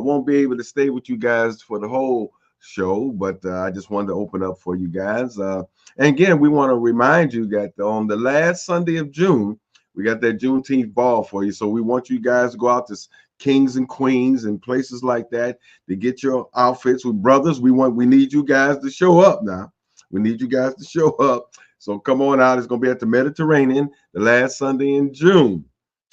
won't be able to stay with you guys for the whole show, but I just wanted to open up for you guys. And again, we want to remind you that on the last Sunday of June, we got that Juneteenth ball for you. So we want you guys to go out to Kings and Queens and places like that to get your outfits with brothers. We need you guys to show up now. We need you guys to show up. So come on out. It's gonna be at the Mediterranean the last Sunday in June.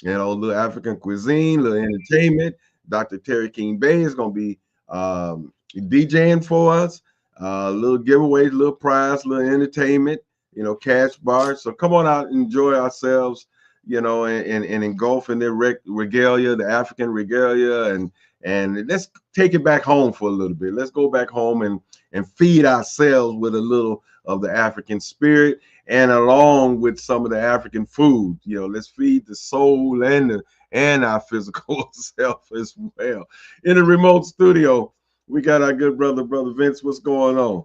You know, a little African cuisine, little entertainment. Dr. Terry King Bay is gonna be DJing for us. Little giveaways, little prize, little entertainment. You know, cash bars. So come on out and enjoy ourselves. You know, and engulf in their regalia, the African regalia, and let's take it back home for a little bit. Let's go back home and feed ourselves with a little of the African spirit and along with some of the African food. You know, let's feed the soul and our physical self as well. In the remote studio, we got our good brother Vince. What's going on?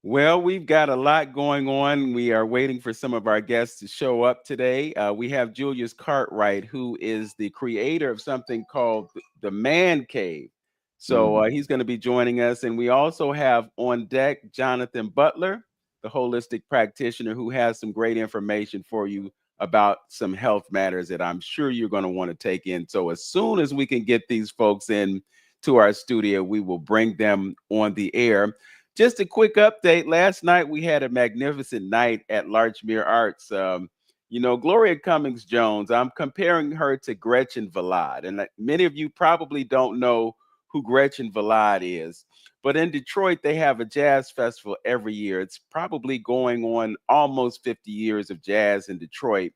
Well, we've got a lot going on. We are waiting for some of our guests to show up today. We have Julius Cartwright, who is the creator of something called the Man Cave. So Mhm. he's going to be joining us. And we also have on deck Jonathan Butler, the holistic practitioner, who has some great information for you about some health matters that I'm sure you're going to want to take in. So as soon as we can get these folks in to our studio, we will bring them on the air. Just a quick update. Last night we had a magnificent night at Larchmere Arts. Gloria Cummings Jones, I'm comparing her to Gretchen Vlad. And many of you probably don't know who Gretchen Vlad is. But in Detroit, they have a jazz festival every year. It's probably going on almost 50 years of jazz in Detroit.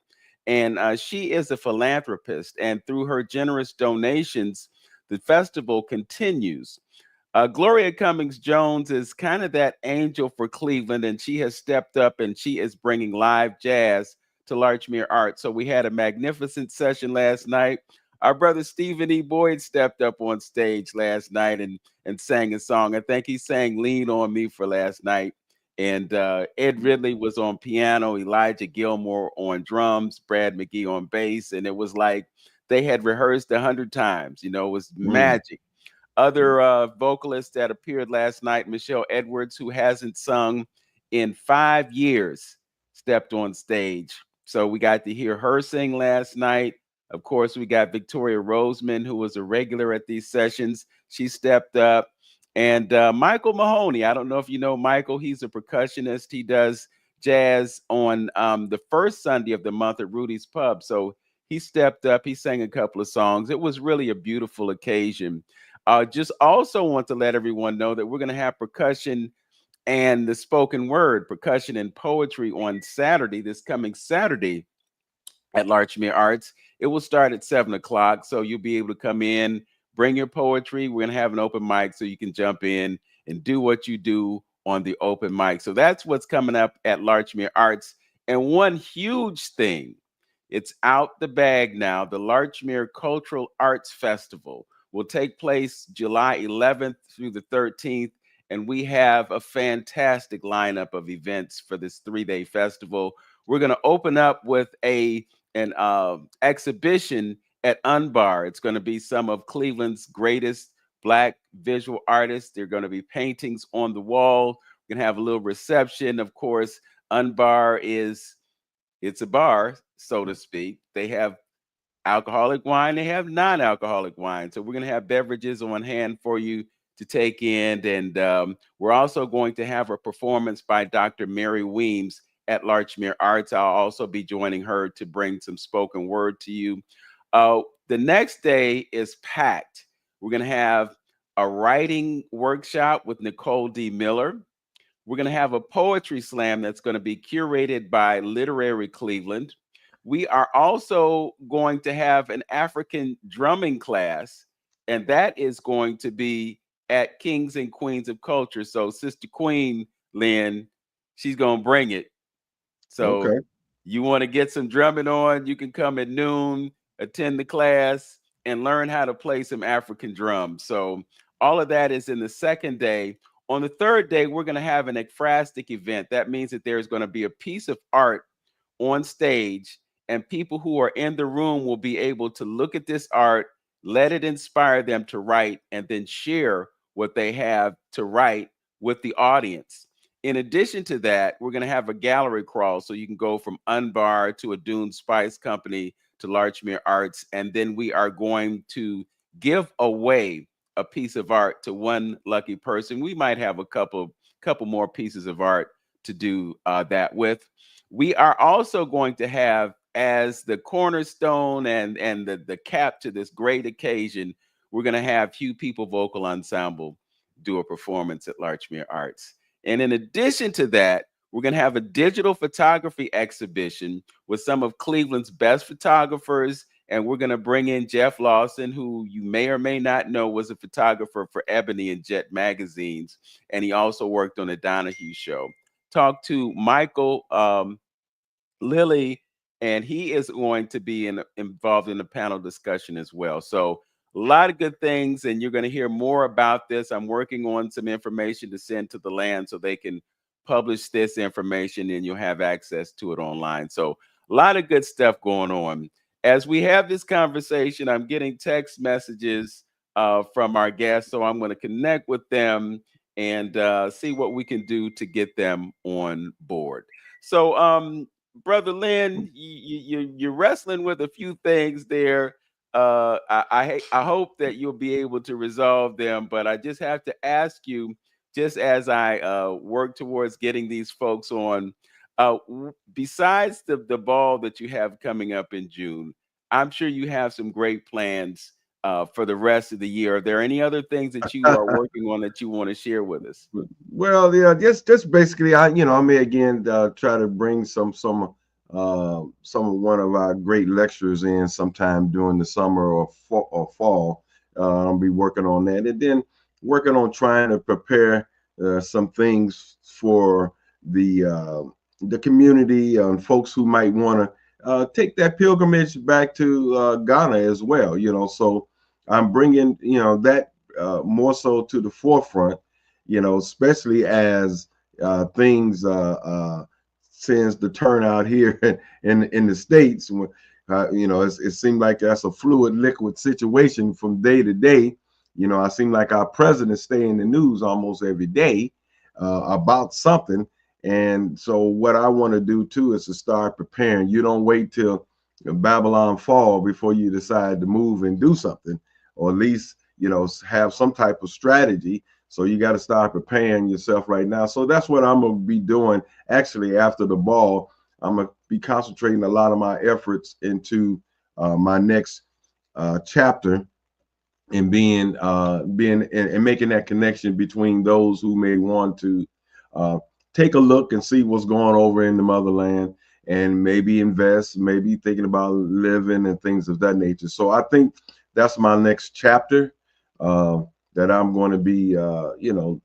And she is a philanthropist. And through her generous donations, the festival continues. Gloria Cummings Jones is kind of that angel for Cleveland, and she has stepped up and she is bringing live jazz to Larchmere Arts. So we had a magnificent session last night. Our brother Stephen E. Boyd stepped up on stage last night and sang a song. I think he sang "Lean on Me" for last night. And Ed Ridley was on piano, Elijah Gilmore on drums, Brad McGee on bass, and it was like they had rehearsed 100 times. You know, it was Mm. magic. Other vocalists that appeared last night, Michelle Edwards, who hasn't sung in 5 years, stepped on stage. So we got to hear her sing last night. Of course, we got Victoria Roseman, who was a regular at these sessions. She stepped up. And Michael Mahoney, I don't know if you know Michael. He's a percussionist. He does jazz on the first Sunday of the month at Rudy's Pub. So he stepped up. He sang a couple of songs. It was really a beautiful occasion. Just also want to let everyone know that we're going to have percussion and the spoken word, percussion and poetry on Saturday, this coming Saturday at Larchmere Arts. It will start at 7 o'clock. So you'll be able to come in, bring your poetry. We're going to have an open mic so you can jump in and do what you do on the open mic. So that's what's coming up at Larchmere Arts. And one huge thing, it's out the bag now. The Larchmere Cultural Arts Festival will take place July 11th through the 13th. And we have a fantastic lineup of events for this 3-day festival. We're going to open up with an exhibition at Unbar. It's going to be some of Cleveland's greatest Black visual artists. There are going to be paintings on the wall. We're going to have a little reception. Of course, Unbar it's a bar, so to speak. They have alcoholic wine, they have non-alcoholic wine. So we're going to have beverages on hand for you to take in. And we're also going to have a performance by Dr. Mary Weems at Larchmere Arts. I'll also be joining her to bring some spoken word to you. The next day is packed. We're going to have a writing workshop with Nicole D. Miller. We're going to have a poetry slam that's going to be curated by Literary Cleveland. We are also going to have an African drumming class, and that is going to be at Kings and Queens of Culture. So Sister Queen, Lynn, she's going to bring it. So Okay. you want to get some drumming on, you can come at noon, attend the class, and learn how to play some African drums. So all of that is in the second day. On the third day, we're going to have an ekphrastic event. That means that there's going to be a piece of art on stage, and people who are in the room will be able to look at this art, let it inspire them to write, and then share what they have to write with the audience. In addition to that, we're going to have a gallery crawl, so you can go from Unbar to a Dune Spice Company to Larchmere Arts, and then we are going to give away a piece of art to one lucky person. We might have a couple more pieces of art to do that with. We are also going to have, as the cornerstone and the cap to this great occasion, we're going to have Few People Vocal Ensemble do a performance at Larchmere Arts. And in addition to that, we're going to have a digital photography exhibition with some of Cleveland's best photographers. And we're going to bring in Jeff Lawson, who you may or may not know was a photographer for Ebony and Jet magazines. And he also worked on the Donahue Show. Talk to Michael Lilly, and he is going to be involved in the panel discussion as well. So a lot of good things, and you're going to hear more about this. I'm working on some information to send to the land so they can publish this information, and you'll have access to it online. So a lot of good stuff going on. As we have this conversation, I'm getting text messages from our guests, so I'm going to connect with them and see what we can do to get them on board. So, Brother Lynn, you're wrestling with a few things there. I hope that you'll be able to resolve them, but I just have to ask you, just as I work towards getting these folks on, besides the ball that you have coming up in June, I'm sure you have some great plans for the rest of the year. Are there any other things that you are working on that you want to share with us? Well, yeah, just basically, I may again try to bring some of one of our great lecturers in sometime during the summer or fall. I'll be working on that, and then working on trying to prepare some things for the community and folks who might want to take that pilgrimage back to Ghana as well. So I'm bringing that more so to the forefront. Especially as things since the turnout here in the States, it seemed like that's a fluid liquid situation from day to day. I seem like our president stay in the news almost every day about something. And so what I want to do too is to start preparing. You don't wait till Babylon fall before you decide to move and do something, or at least, have some type of strategy. So you got to start preparing yourself right now. So that's what I'm going to be doing. Actually, after the ball, I'm going to be concentrating a lot of my efforts into my next chapter, and being and making that connection between those who may want to take a look and see what's going over in the motherland, and maybe invest, maybe thinking about living and things of that nature. So I think that's my next chapter that I'm going to be,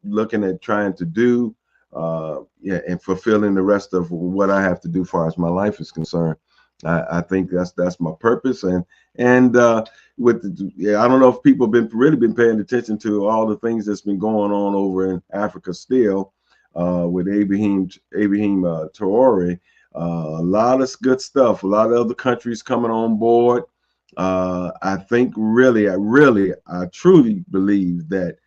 looking at trying to do, and fulfilling the rest of what I have to do as far as my life is concerned. I think that's my purpose, and I don't know if people have really been paying attention to all the things that's been going on over in Africa still, with Ibrahim Traore. A lot of good stuff. A lot of other countries coming on board. I think I truly believe that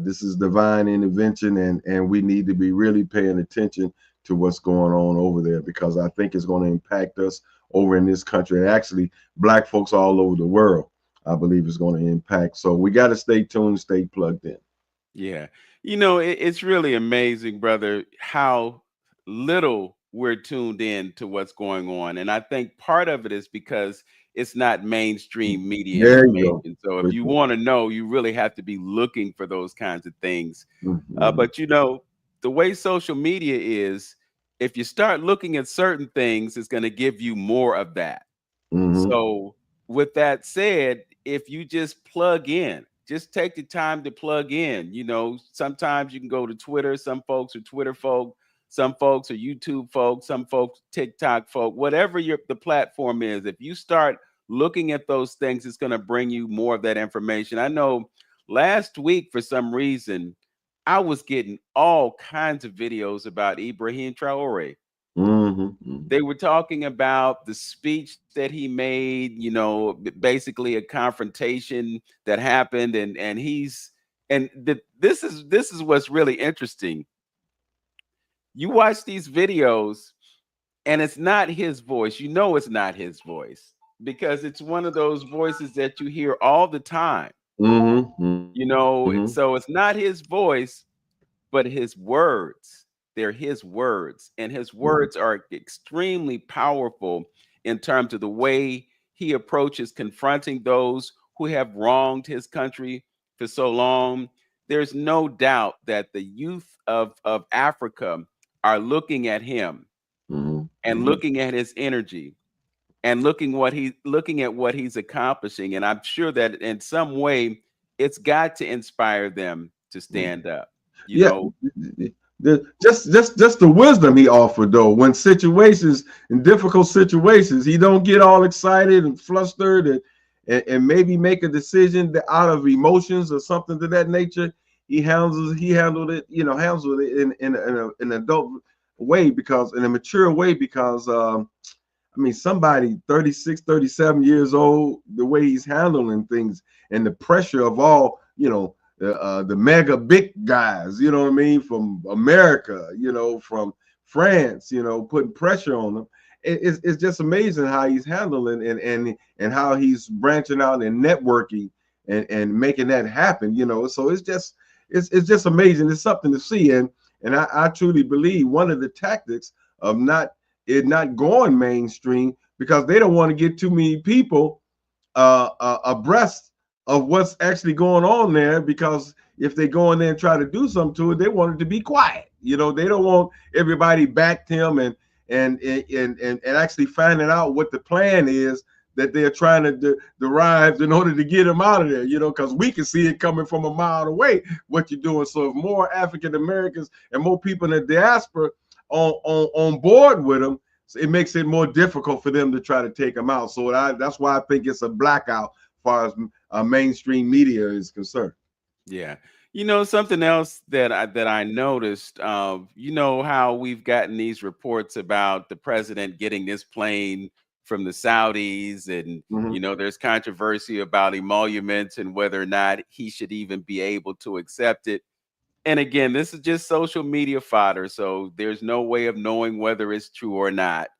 this is divine intervention, and we need to be really paying attention to what's going on over there, because I think it's going to impact us over in this country, and actually Black folks all over the world, I believe, is going to impact. So we got to stay tuned, stay plugged in. Yeah. It's really amazing, brother, how little we're tuned in to what's going on. And I think part of it is because it's not mainstream media information. So if you want to know, you really have to be looking for those kinds of things. But the way social media is, if you start looking at certain things, it's going to give you more of that. So with that said, if you just plug in, just take the time to plug in. Sometimes you can go to Twitter. Some folks are Twitter folk. Some folks are YouTube folks. Some folks TikTok folk. Whatever the platform is, if you start looking at those things, it's going to bring you more of that information. I know last week, for some reason, I was getting all kinds of videos about Ibrahim Traore. Mm-hmm. They were talking about the speech that he made, you know, basically a confrontation that happened, and this is what's really interesting. You watch these videos, and it's not his voice. You know, it's not his voice because it's one of those voices that you hear all the time. Mm-hmm. You know, Mm-hmm. so it's not his voice, but his words. They're his words, and his words are extremely powerful in terms of the way he approaches confronting those who have wronged his country for so long. There's no doubt that the youth of Africa are looking at him and Mm-hmm. looking at his energy and looking at what he's accomplishing. And I'm sure that in some way it's got to inspire them to stand up, you Yeah, know. just the wisdom he offered though. When situations in difficult situations, he don't get all excited and flustered and maybe make a decision that out of emotions or something to that nature. He handled it, handled it in an adult way because in a mature way because I mean, somebody 36, 37 years old, the way he's handling things and the pressure of all, the mega big guys, you know what I mean, from America, from France, putting pressure on them. It's just amazing how he's handling and how he's branching out and networking and making that happen, So it's just amazing. It's something to see. And I truly believe one of the tactics of not going mainstream because they don't want to get too many people abreast of what's actually going on there, because if they go in there and try to do something to it, they want it to be quiet. They don't want everybody back him and actually finding out what the plan is that they're trying to derive in order to get him out of there, because we can see it coming from a mile away what you're doing. So if more African Americans and more people in the diaspora on board with him, it makes it more difficult for them to try to take him out. So that's why I think it's a blackout as far as mainstream media is concerned. Yeah. You know, something else that I noticed, you know how we've gotten these reports about the president getting this plane from the Saudis, and Mm-hmm. you know, there's controversy about emoluments and whether or not he should even be able to accept it. And again, this is just social media fodder, so there's no way of knowing whether it's true or not.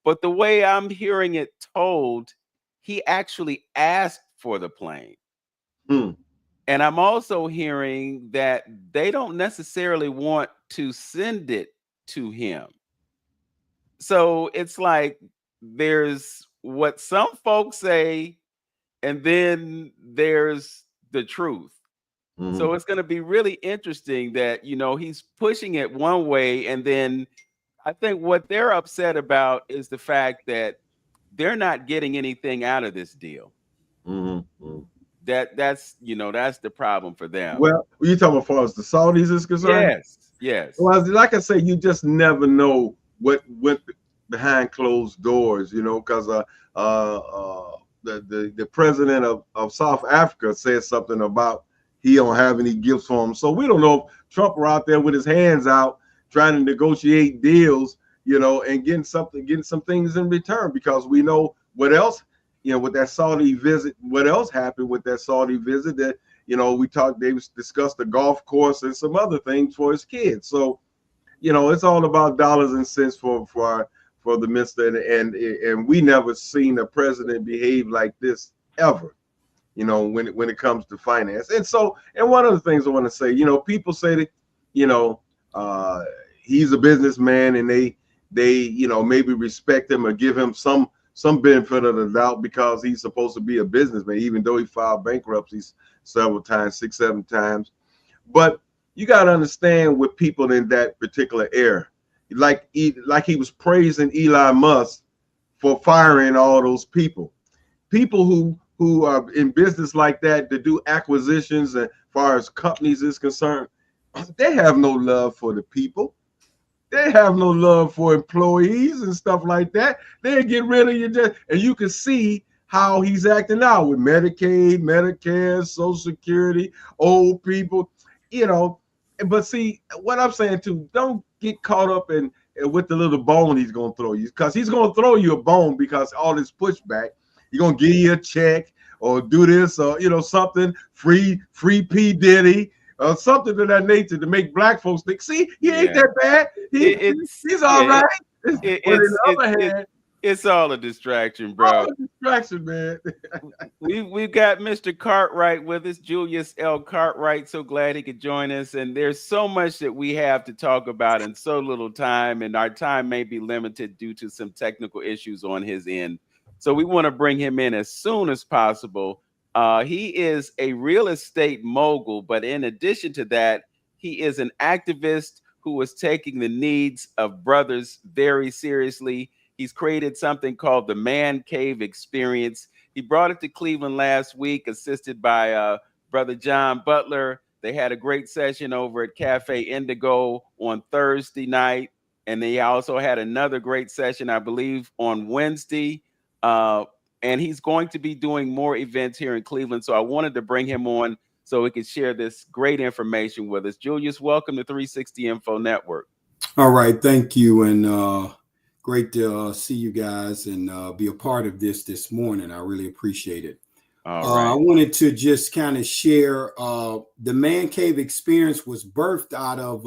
But the way I'm hearing it told, he actually asked for the plane. Hmm. And I'm also hearing that they don't necessarily want to send it to him. So it's like there's what some folks say, and then there's the truth. Mm-hmm. So it's going to be really interesting that, you know, he's pushing it one way. And then I think what they're upset about is the fact that they're not getting anything out of this deal. Mm-hmm. That's, you know, that's the problem for them. Well, you talking about as far as the Saudis is concerned? Yes, yes. Well, like I say, you just never know what went behind closed doors, because the president of South Africa said something about he don't have any gifts for him. So we don't know if Trump were out there with his hands out trying to negotiate deals, and getting some things in return, because we know what else, with that Saudi visit, what else happened with that Saudi visit that, they discussed the golf course and some other things for his kids. So, it's all about dollars and cents for the mister, and we never seen a president behave like this ever, when it comes to finance. And one of the things I want to say, people say that, you know, uh, he's a businessman, and they maybe respect him or give him some benefit of the doubt because he's supposed to be a businessman, even though he filed bankruptcies several times, 6, 7 times. But you got to understand with people in that particular era, like he was praising Elon Musk for firing all those people who are in business like that to do acquisitions, and as far as companies is concerned, they have no love for the people. They have no love for employees and stuff like that. They get rid of you, and you can see how he's acting now with Medicaid, Medicare, Social Security, old people, you know. But see, what I'm saying too, don't get caught up in with the little bone he's gonna throw you, because he's gonna throw you a bone because all this pushback. He's gonna give you a check or do this or something free P Diddy or something of that nature to make black folks think. See, he ain't that bad. He's all right. But on the other hand, it's all a distraction, bro. All a distraction, man. We've got Mr. Cartwright with us, Julius L. Cartwright. So glad he could join us. And there's so much that we have to talk about in so little time, and our time may be limited due to some technical issues on his end. So we want to bring him in as soon as possible. He is a real estate mogul, but in addition to that, he is an activist who is taking the needs of brothers very seriously. He's created something called the Man Cave Experience. He brought it to Cleveland last week, assisted by Brother John Butler. They had a great session over at Cafe Indigo on Thursday night. And they also had another great session, I believe, on Wednesday. And he's going to be doing more events here in Cleveland. So I wanted to bring him on so we could share this great information with us. Julius, welcome to 360 Info Network. All right. Thank you. And great to see you guys and be a part of this morning. I really appreciate it. All right. I wanted to just kind of share the Man Cave Experience was birthed out of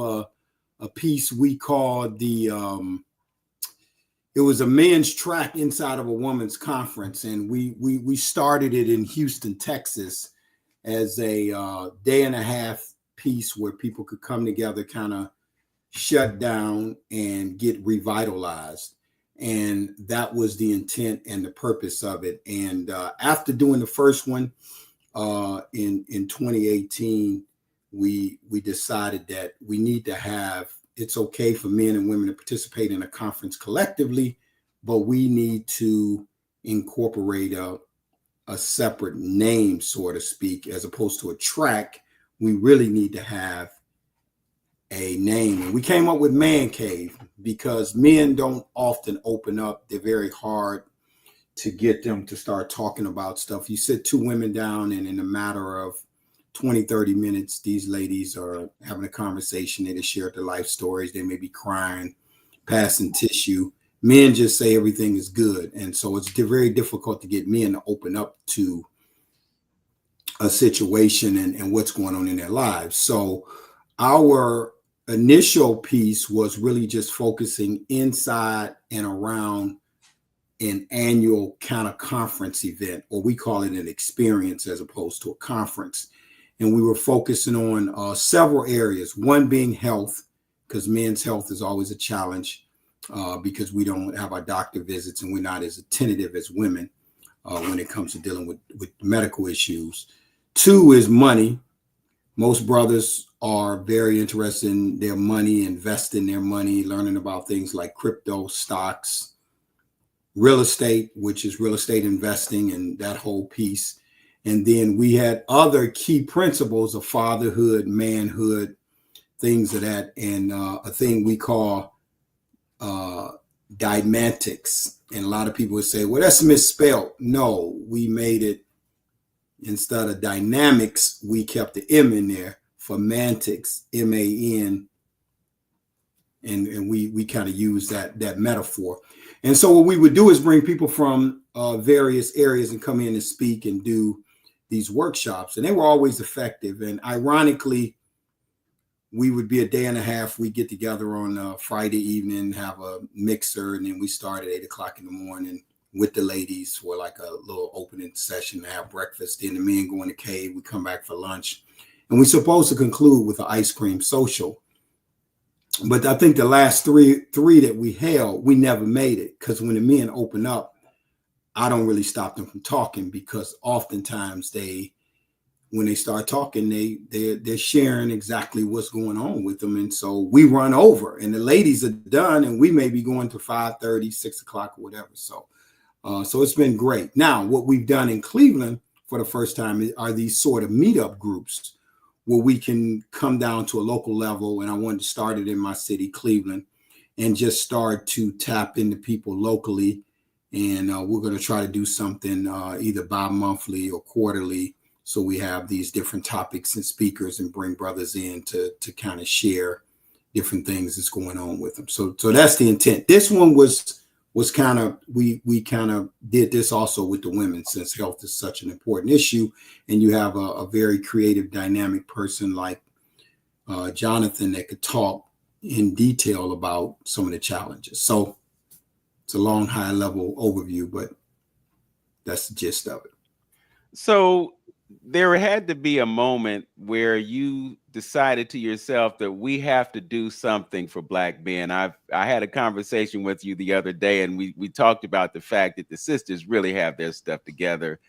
a piece we called it was a men's track inside of a woman's conference. And we started it in Houston, Texas as a day and a half piece where people could come together, kind of shut down and get revitalized. And that was the intent and the purpose of it. And after doing the first one in 2018, we decided that we need to have, it's okay for men and women to participate in a conference collectively, but we need to incorporate a separate name, so to speak, as opposed to a track. We really need to have a name. And we came up with Man Cave because men don't often open up. They're very hard to get them to start talking about stuff. You sit two women down and in a matter of 20, 30 minutes, these ladies are having a conversation. They just share their life stories. They may be crying, passing tissue. Men just say everything is good. And so it's very difficult to get men to open up to a situation and what's going on in their lives. So our initial piece was really just focusing inside and around an annual kind of conference event, or we call it an experience as opposed to a conference. And we were focusing on several areas, one being health, because men's health is always a challenge because we don't have our doctor visits and we're not as attentive as women when it comes to dealing with medical issues. Two is money. Most brothers are very interested in their money, investing their money, learning about things like crypto, stocks, real estate, which is real estate investing and that whole piece. And then we had other key principles of fatherhood, manhood, things of that, and a thing we call dymantics. And a lot of people would say, well, that's misspelled. No, we made it, instead of dynamics, we kept the M in there for mantics, M-A-N. And we kind of use that metaphor. And so what we would do is bring people from various areas and come in and speak and do these workshops. And they were always effective. And ironically, we would be a day and a half. We get together on Friday evening, have a mixer, and then we start at 8 o'clock in the morning with the ladies for like a little opening session to have breakfast. Then the men go in the cave. We come back for lunch. And we're supposed to conclude with an ice cream social. But I think the last three that we held, we never made it, because when the men open up, I don't really stop them from talking, because oftentimes when they start talking, they're sharing exactly what's going on with them. And so we run over and the ladies are done and we may be going to 5:30, 6 o'clock or whatever. So it's been great. Now, what we've done in Cleveland for the first time are these sort of meetup groups where we can come down to a local level. And I wanted to start it in my city, Cleveland, and just start to tap into people locally. And we're going to try to do something either bi-monthly or quarterly. So we have these different topics and speakers and bring brothers in to kind of share different things that's going on with them. So that's the intent. This one was kind of, we kind of did this also with the women, since health is such an important issue, and you have a very creative, dynamic person like Jonathan that could talk in detail about some of the challenges. So it's a long, high level overview, but that's the gist of it. So there had to be a moment where you decided to yourself that we have to do something for Black men. I had a conversation with you the other day, and we talked about the fact that the sisters really have their stuff together.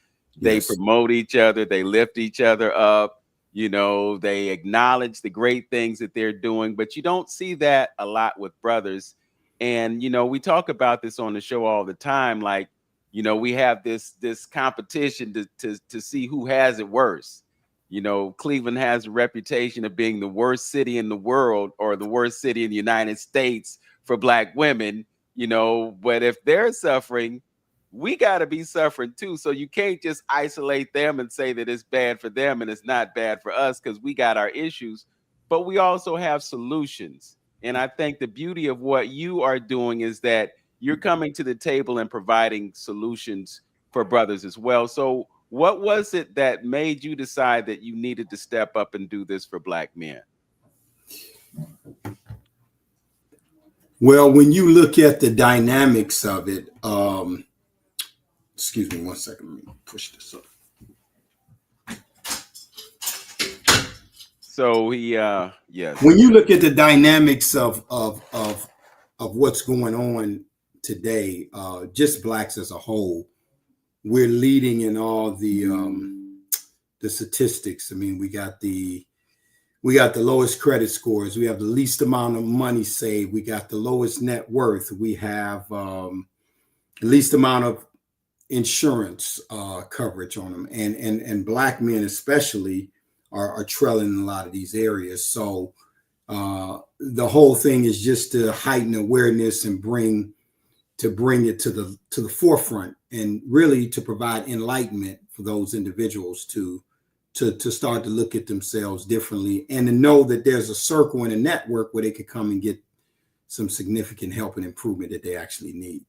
They Yes. promote each other, they lift each other up, you know, they acknowledge the great things that they're doing, but you don't see that a lot with brothers. And, you know, we talk about this on the show all the time, like, you know, we have this competition to see who has it worse. You know, Cleveland has a reputation of being the worst city in the world, or the worst city in the United States for Black women, you know, but if they're suffering, we got to be suffering too. So you can't just isolate them and say that it's bad for them and it's not bad for us, because we got our issues, but we also have solutions. And I think the beauty of what you are doing is that you're coming to the table and providing solutions for brothers as well. So what was it that made you decide that you needed to step up and do this for Black men? Well, when you look at the dynamics of it, excuse me one second, let me push this up. So yes. When you look at the dynamics of what's going on today, just Blacks as a whole, we're leading in all the statistics. I mean, we got the lowest credit scores. We have the least amount of money saved. We got the lowest net worth. We have the least amount of insurance coverage on them, and Black men especially are trailing in a lot of these areas. So the whole thing is just to heighten awareness and bring it to the forefront, and really to provide enlightenment for those individuals to start to look at themselves differently, and to know that there's a circle and a network where they could come and get some significant help and improvement that they actually need.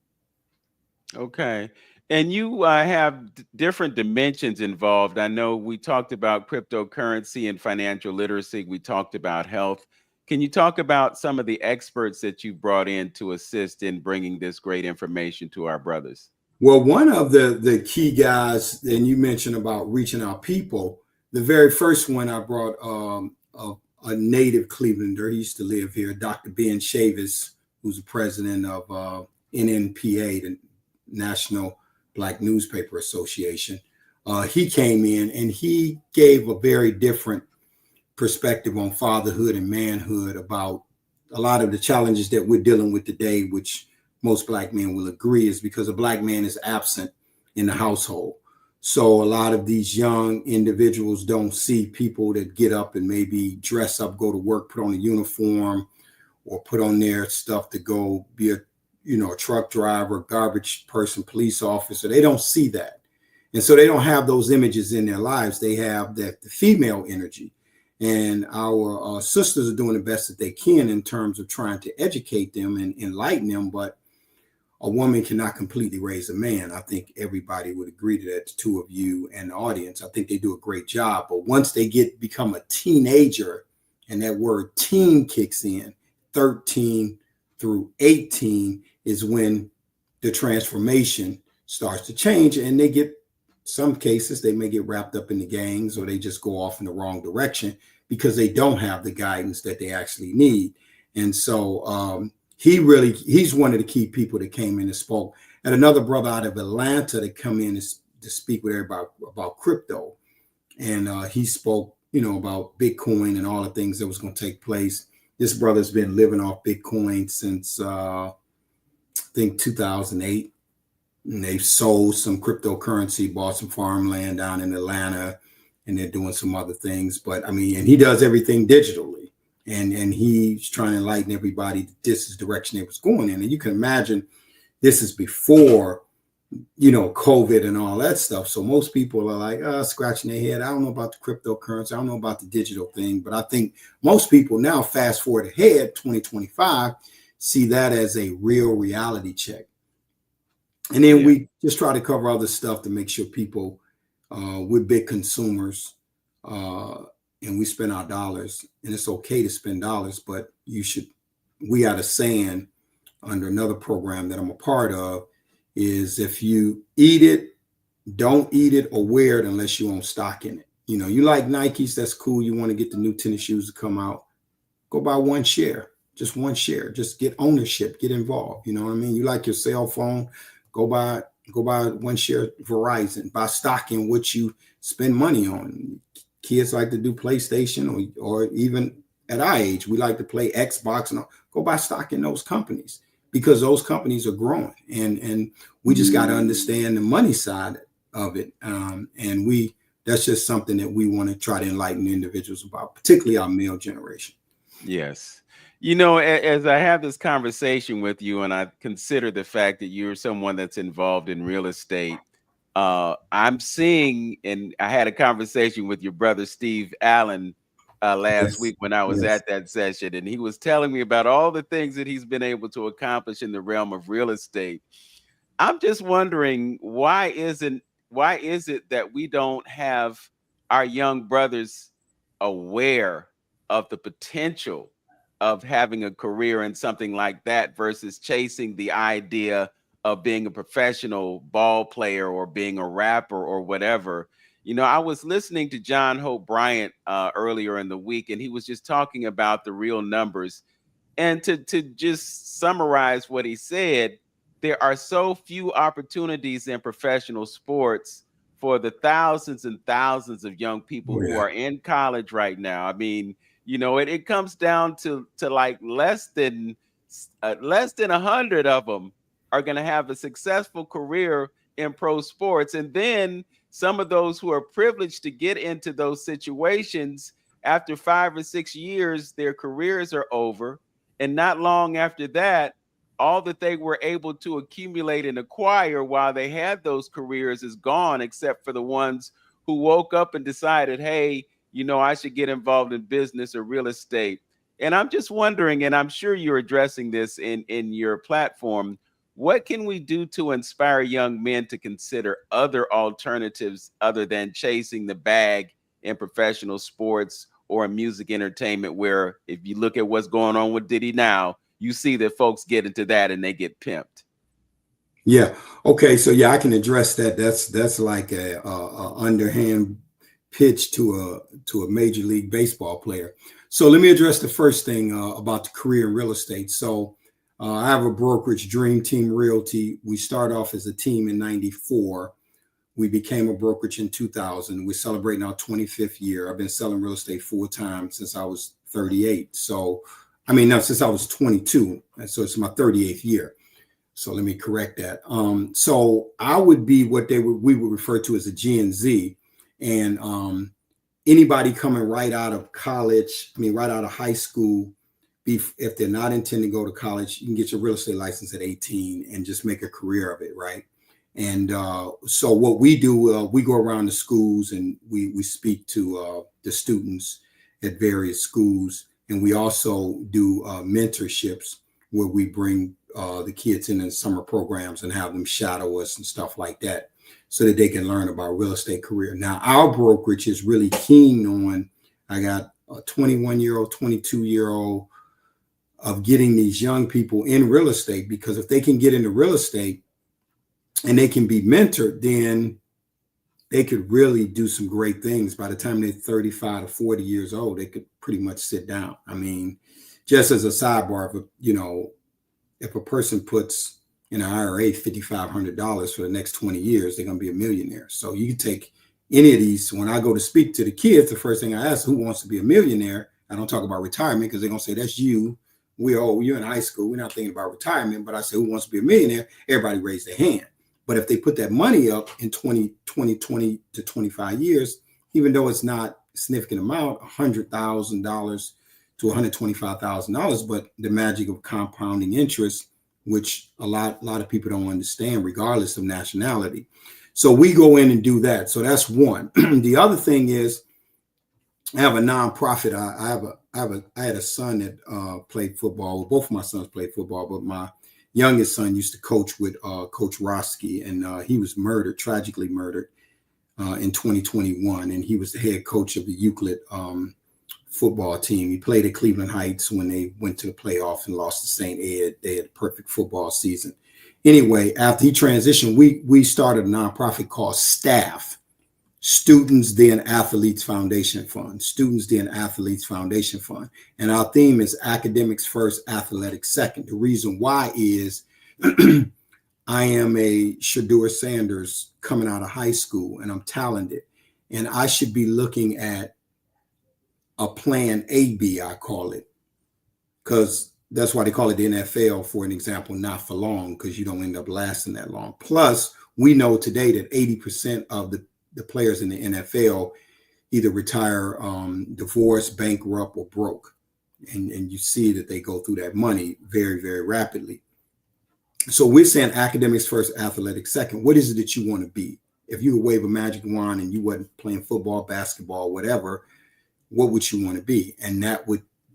Okay. And you have different dimensions involved. I know we talked about cryptocurrency and financial literacy. We talked about health. Can you talk about some of the experts that you brought in to assist in bringing this great information to our brothers? Well, one of the key guys, and you mentioned about reaching our people, the very first one I brought a native Clevelander. He used to live here, Dr. Ben Chavis, who's the president of NNPA, the National Black Newspaper Association. He came in and he gave a very different perspective on fatherhood and manhood, about a lot of the challenges that we're dealing with today, which most Black men will agree is because a Black man is absent in the household. So a lot of these young individuals don't see people that get up and maybe dress up, go to work, put on a uniform, or put on their stuff to go be a truck driver, garbage person, police officer. They don't see that. And so they don't have those images in their lives. They have the female energy. And our sisters are doing the best that they can in terms of trying to educate them and enlighten them. But a woman cannot completely raise a man. I think everybody would agree to that, the two of you and the audience. I think they do a great job. But once they become a teenager, and that word teen kicks in, 13 through 18 is when the transformation starts to change, and they get, some cases, they may get wrapped up in the gangs, or they just go off in the wrong direction because they don't have the guidance that they actually need. And so he's one of the key people that came in and spoke. And another brother out of Atlanta that come in to speak with everybody about crypto. And he spoke, about Bitcoin and all the things that was going to take place. This brother's been living off Bitcoin since, I think, 2008. And they've sold some cryptocurrency, bought some farmland down in Atlanta, and they're doing some other things. But and he does everything digitally. And he's trying to enlighten everybody that this is the direction it was going in. And you can imagine this is before COVID and all that stuff. So most people are like, scratching their head. I don't know about the cryptocurrency. I don't know about the digital thing. But I think most people now, fast forward ahead, 2025, see that as a real reality check. And then we just try to cover other stuff to make sure people, we're big consumers, and we spend our dollars. And it's okay to spend dollars, but we got a saying under another program that I'm a part of, is if you eat it, don't eat it or wear it unless you own stock in it. You like Nikes, that's cool. You want to get the new tennis shoes to come out, go buy one share, just one share, just get ownership, get involved. You know what I mean? You like your cell phone, go buy one share Verizon, buy stock in what you spend money on. Kids like to do PlayStation, or even at our age, we like to play Xbox, and go buy stock in those companies, because those companies are growing, and we just got to understand the money side of it. And that's just something that we want to try to enlighten individuals about, particularly our male generation. Yes. As I have this conversation with you, and I consider the fact that you're someone that's involved in real estate, I'm seeing, and I had a conversation with your brother, Steve Allen, last week when I was at that session, and he was telling me about all the things that he's been able to accomplish in the realm of real estate. I'm just wondering, why is it that we don't have our young brothers aware of the potential of having a career in something like that versus chasing the idea of being a professional ball player or being a rapper or whatever? I was listening to John Hope Bryant earlier in the week, and he was just talking about the real numbers. And to just summarize what he said, there are so few opportunities in professional sports for the thousands and thousands of young people who are in college right now. I mean, it comes down to like less than 100 of them are going to have a successful career in pro sports. And then some of those who are privileged to get into those situations, after 5 or 6 years, their careers are over. And not long after that, all that they were able to accumulate and acquire while they had those careers is gone, except for the ones who woke up and decided, hey, I should get involved in business or real estate. And I'm just wondering, and I'm sure you're addressing this in your platform, what can we do to inspire young men to consider other alternatives other than chasing the bag in professional sports or in music entertainment, where if you look at what's going on with Diddy now, you see that folks get into that and they get pimped? Yeah. Okay. So I can address that. That's like a underhand pitch to a Major League Baseball player. So let me address the first thing about the career in real estate. So I have a brokerage, Dream Team Realty. We start off as a team in 94. We became a brokerage in 2000. We're celebrating our 25th year. I've been selling real estate full time since I was 38. So, since I was 22. So it's my 38th year. So let me correct that. So I would be what we would refer to as a Gen Z. And anybody coming right out of college, right out of high school, if they're not intending to go to college, you can get your real estate license at 18 and just make a career of it, right? And so what we do, we go around the schools and we speak to the students at various schools. And we also do mentorships where we bring the kids in summer programs and have them shadow us and stuff like that, so that they can learn about real estate career. Now, our brokerage is really keen on, I got a 21-year-old, 22-year-old, of getting these young people in real estate, because if they can get into real estate and they can be mentored, then they could really do some great things. By the time they're 35 to 40 years old, they could pretty much sit down. Just as a sidebar, if a person puts in an IRA $5,500 for the next 20 years, they're going to be a millionaire. So you can take any of these. When I go to speak to the kids, the first thing I ask, who wants to be a millionaire? I don't talk about retirement, because they're going to say, that's you. You're in high school. We're not thinking about retirement. But I say, who wants to be a millionaire? Everybody raise their hand. But if they put that money up in 20 to 25 years, even though it's not a significant amount, $100,000 to $125,000, but the magic of compounding interest, which a lot of people don't understand, regardless of nationality. So we go in and do that. So that's one. The other thing is, I have a nonprofit. I had a son that played football. Both of my sons played football, but my youngest son used to coach with Coach Roski, and he was tragically murdered in 2021. And he was the head coach of the Euclid football team. He played at Cleveland Heights when they went to the playoff and lost to St. Ed. They had a perfect football season. Anyway, after he transitioned, we started a nonprofit called STAFF, Students Then Athletes Foundation Fund. Students Then Athletes Foundation Fund. And our theme is academics first, athletics second. The reason why is I am a Shedeur Sanders coming out of high school, and I'm talented. And I should be looking at a plan AB, I call it, because that's why they call it the NFL, for an example, not for long, because you don't end up lasting that long. Plus, we know today that 80% of the players in the NFL either retire divorced, bankrupt, or broke. And you see that they go through that money very, very rapidly. So we're saying academics first, athletics second. What is it that you want to be? If you could wave a magic wand and you wasn't playing football, basketball, whatever, what would you want to be? And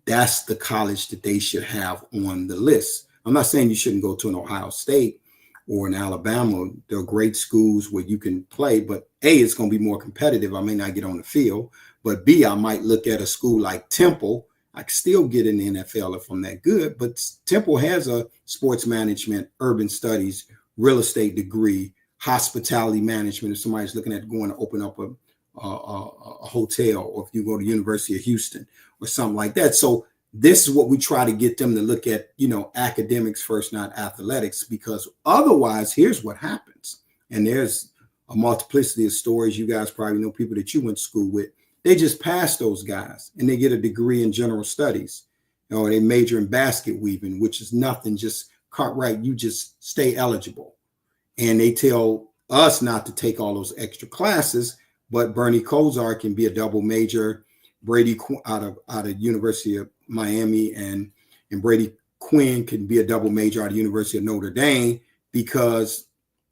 that's the college that they should have on the list. I'm not saying you shouldn't go to an Ohio State or in Alabama. There are great schools where you can play, but A, it's going to be more competitive. I may not get on the field, but B, I might look at a school like Temple. I can still get in the NFL if I'm that good, but Temple has a sports management, urban studies, real estate degree, hospitality management. If somebody's looking at going to open up a hotel, or if you go to University of Houston or something like that. So this is what we try to get them to look at, academics first, not athletics, because otherwise, here's what happens. And there's a multiplicity of stories. You guys probably know people that you went to school with. They just pass those guys and they get a degree in general studies, or they major in basket weaving, which is nothing, just Cartwright, you just stay eligible. And they tell us not to take all those extra classes, but Bernie Kosar can be a double major. Brady out of University of Miami and Brady Quinn can be a double major out of University of Notre Dame, because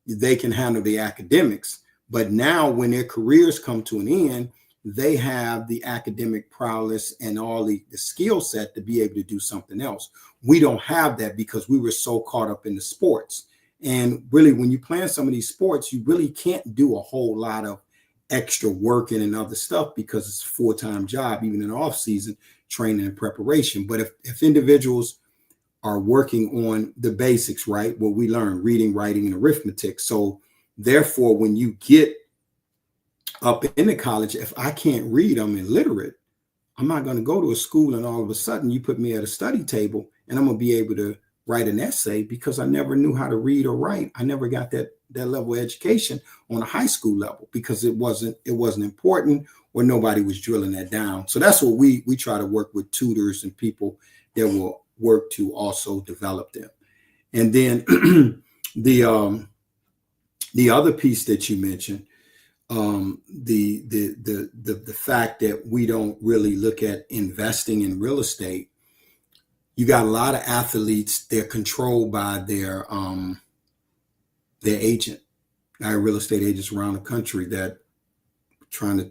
they can handle the academics. But now when their careers come to an end, they have the academic prowess and all the skill set to be able to do something else. We don't have that because we were so caught up in the sports. And really, when you play in some of these sports, you really can't do a whole lot of extra working and other stuff because it's a full-time job, even in the off season, training and preparation. But if individuals are working on the basics, right, what we learn, reading, writing, and arithmetic. So therefore, when you get up into college, if I can't read, I'm illiterate, I'm not going to go to a school and all of a sudden you put me at a study table and I'm going to be able to write an essay because I never knew how to read or write. I never got that level of education on a high school level because it wasn't important, or nobody was drilling that down. So that's what we try to work with tutors and people that will work to also develop them. And then the other piece that you mentioned, the fact that we don't really look at investing in real estate. You got a lot of athletes, they're controlled by their agent. I have real estate agents around the country that trying to,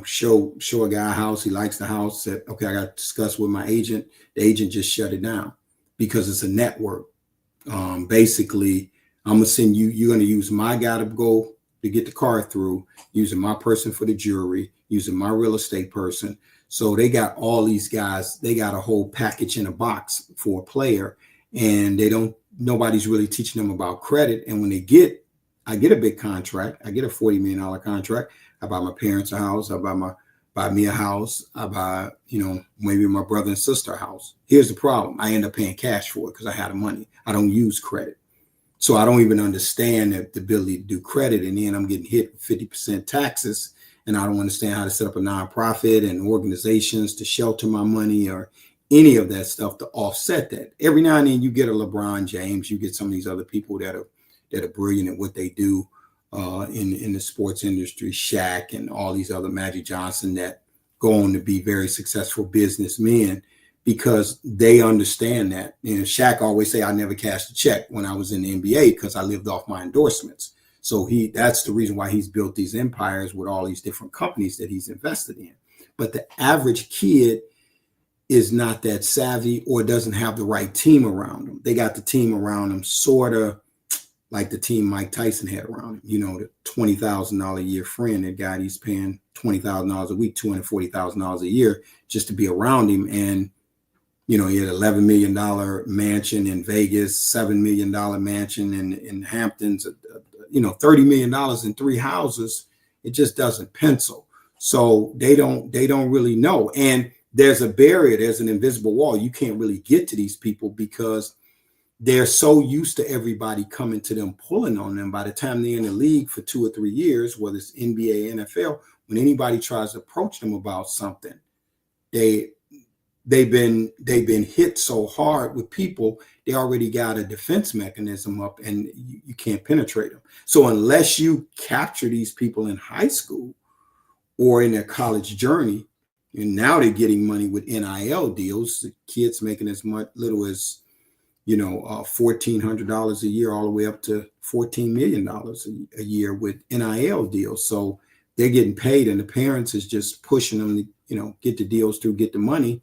show a guy a house. He likes the house. Said, okay, I got to discuss with my agent. The agent just shut it down because it's a network. Basically, I'm going to send you, you're going to use my guy to go to get the car through, using my person for the jury, using my real estate person. So they got all these guys, they got a whole package in a box for a player, and nobody's really teaching them about credit. And when I get a big contract, I get a $40 million contract. I buy my parents a house. I buy me a house. I buy, maybe my brother and sister a house. Here's the problem. I end up paying cash for it because I had the money. I don't use credit. So I don't even understand the ability to do credit. And then I'm getting hit with 50% taxes. And I don't understand how to set up a nonprofit and organizations to shelter my money or any of that stuff to offset that. Every now and then you get a LeBron James, you get some of these other people that are brilliant at what they do in the sports industry, Shaq and all these other Magic Johnson that go on to be very successful businessmen because they understand that. You know, Shaq always say, I never cashed a check when I was in the NBA because I lived off my endorsements. So that's the reason why he's built these empires with all these different companies that he's invested in. But the average kid is not that savvy or doesn't have the right team around them. They got the team around them sort of like the team Mike Tyson had around him. You know, the $20,000 a year friend, that guy he's paying $20,000 a week, $240,000 a year just to be around him. And, you know, he had $11 million mansion in Vegas, $7 million mansion in Hamptons, you know, $30 million in 3 houses. It just doesn't pencil. So they don't really know. And there's a barrier, there's an invisible wall. You can't really get to these people because they're so used to everybody coming to them, pulling on them. By the time they're in the league for 2 or 3 years, whether it's NBA, NFL, when anybody tries to approach them about something, they've been hit so hard with people, they already got a defense mechanism up and you can't penetrate them. So unless you capture these people in high school or in their college journey, and now they're getting money with NIL deals, the kids making as much little as, you know, $1,400 a year, all the way up to $14 million a year with NIL deals. So they're getting paid, and the parents is just pushing them to, you know, get the deals through, get the money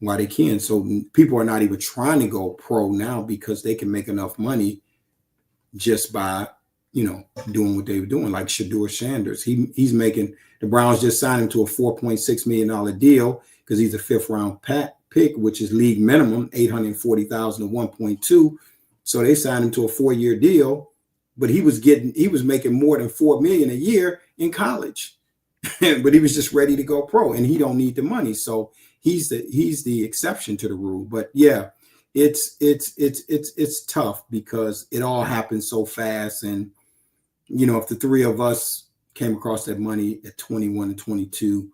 while they can. So people are not even trying to go pro now because they can make enough money just by, you know, doing what they were doing. Like Shedeur Sanders, he's making, the Browns just signed him to a $4.6 million deal because he's a 5th round pick, which is league minimum, $840,000 to 1.2. So they signed him to a 4-year deal, but he was making more than $4 million a year in college, but he was just ready to go pro, and he don't need the money. So he's the exception to the rule. But yeah, it's tough because it all happens so fast. And, you know, if the 3 of us came across that money at 21 and 22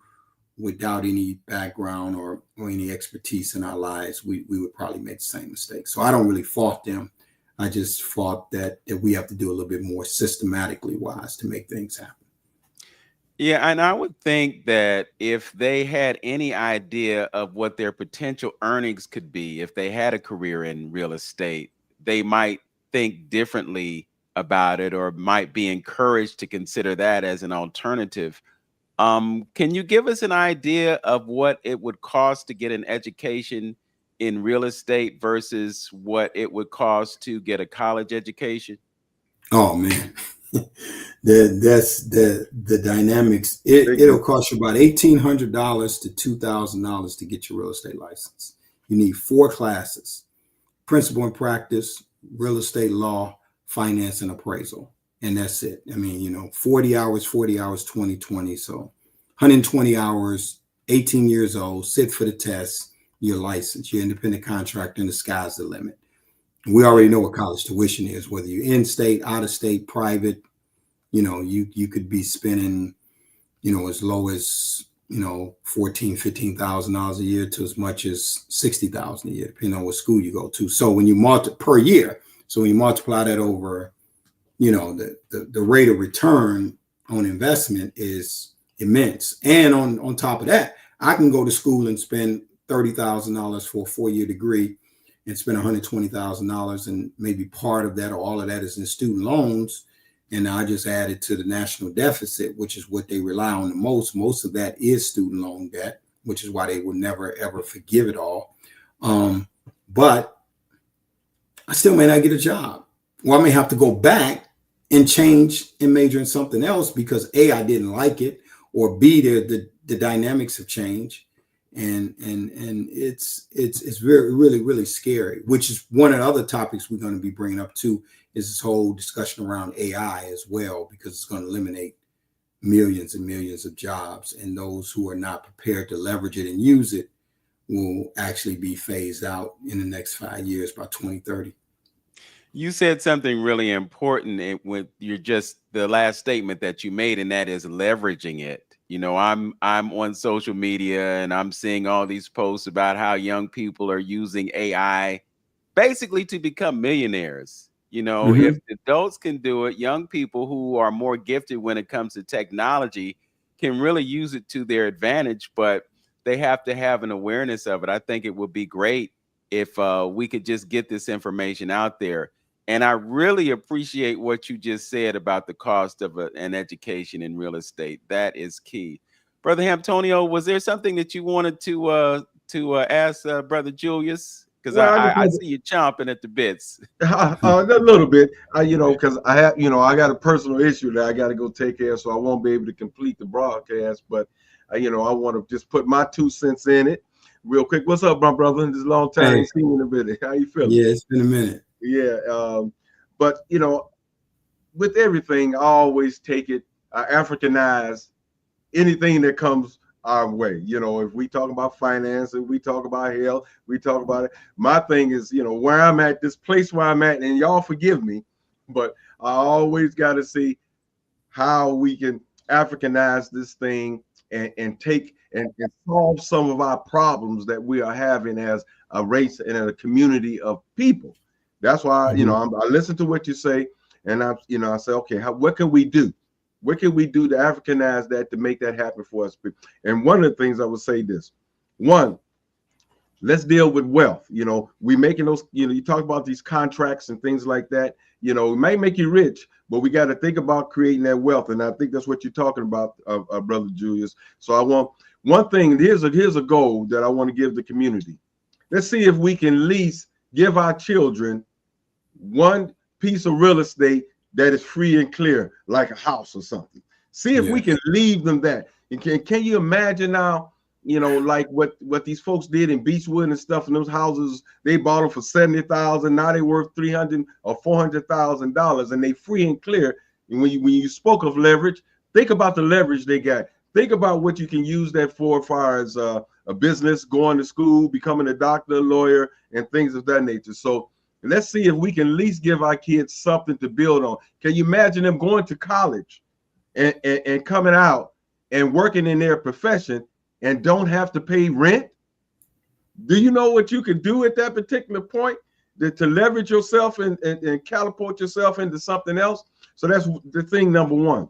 without any background or any expertise in our lives, we would probably make the same mistake. So I don't really fault them. I just thought that we have to do a little bit more systematically wise to make things happen. Yeah, and I would think that if they had any idea of what their potential earnings could be, if they had a career in real estate, they might think differently about it, or might be encouraged to consider that as an alternative. Can you give us an idea of what it would cost to get an education in real estate versus what it would cost to get a college education? Oh man, that's the dynamics. It'll cost you about $1,800 to $2,000 to get your real estate license. You need 4 classes: principal and practice, real estate law, finance, and appraisal. And that's it. I mean, you know, 40 hours, 2020. So 120 hours, 18 years old, sit for the test, you're licensed, you're independent contractor, and the sky's the limit. We already know what college tuition is, whether you're in state, out of state, private. You know, you could be spending, you know, as low as, you know, $14,000, $15,000 a year to as much as $60,000 a year, depending on what school you go to. So when you per year, so when you multiply that over, you know, the rate of return on investment is immense. And on top of that, I can go to school and spend $30,000 for a 4-year degree and spend $120,000, and maybe part of that or all of that is in student loans. And I just added to the national deficit, which is what they rely on the most. Most of that is student loan debt, which is why they will never, ever forgive it all. But I still may not get a job. Well, I may have to go back and change and major in something else because A, I didn't like it, or B, the dynamics have changed. And it's very, really, really scary, which is one of the other topics we're going to be bringing up too, is this whole discussion around AI as well, because it's going to eliminate millions and millions of jobs, and those who are not prepared to leverage it and use it will actually be phased out in the next 5 years by 2030. You said something really important with the last statement that you made, and that is leveraging it. You know, I'm on social media and I'm seeing all these posts about how young people are using AI basically to become millionaires. You know, if adults can do it, young people who are more gifted when it comes to technology can really use it to their advantage. But they have to have an awareness of it. I think it would be great if we could just get this information out there. And I really appreciate what you just said about the cost of an education in real estate. That is key. Brother Antonio, was there something that you wanted to ask Brother Julius? Because I see you chomping at the bits. A little bit, because I have, I got a personal issue that I got to go take care of, so I won't be able to complete the broadcast. But, I want to just put my 2 cents in it real quick. What's up, my brother? This is a long time. Hey. Seen you in a minute. How you feeling? Yeah, it's been a minute. Yeah. But, with everything, I always take it, Africanize anything that comes our way. If we talk about finance and we talk about health, we talk about it. My thing is, where I'm at, this place where I'm at, and y'all forgive me, but I always got to see how we can Africanize this thing and take and solve some of our problems that we are having as a race and a community of people. That's why, I listen to what you say, and I say, okay, what can we do? What can we do to Africanize that, to make that happen for us? And one of the things I would say this: one, let's deal with wealth. We making those, you talk about these contracts and things like that, it might make you rich, but we got to think about creating that wealth. And I think that's what you're talking about, Brother Julius. So I want one thing, here's a goal that I want to give the community. Let's see if we can at least give our children one piece of real estate that is free and clear, like a house or something. See if we can leave them that. And can you imagine now, like what these folks did in Beechwood and stuff, in those houses, they bought them for $70,000. Now they worth $300,000 or $400,000, and they free and clear. And when you spoke of leverage, think about the leverage they got. Think about what you can use that for, as far as a business, going to school, becoming a doctor, lawyer, and things of that nature. So let's see if we can at least give our kids something to build on. Can you imagine them going to college and coming out and working in their profession and don't have to pay rent? Do you know what you could do at that particular point to leverage yourself and catapult yourself into something else? So that's the thing, number one.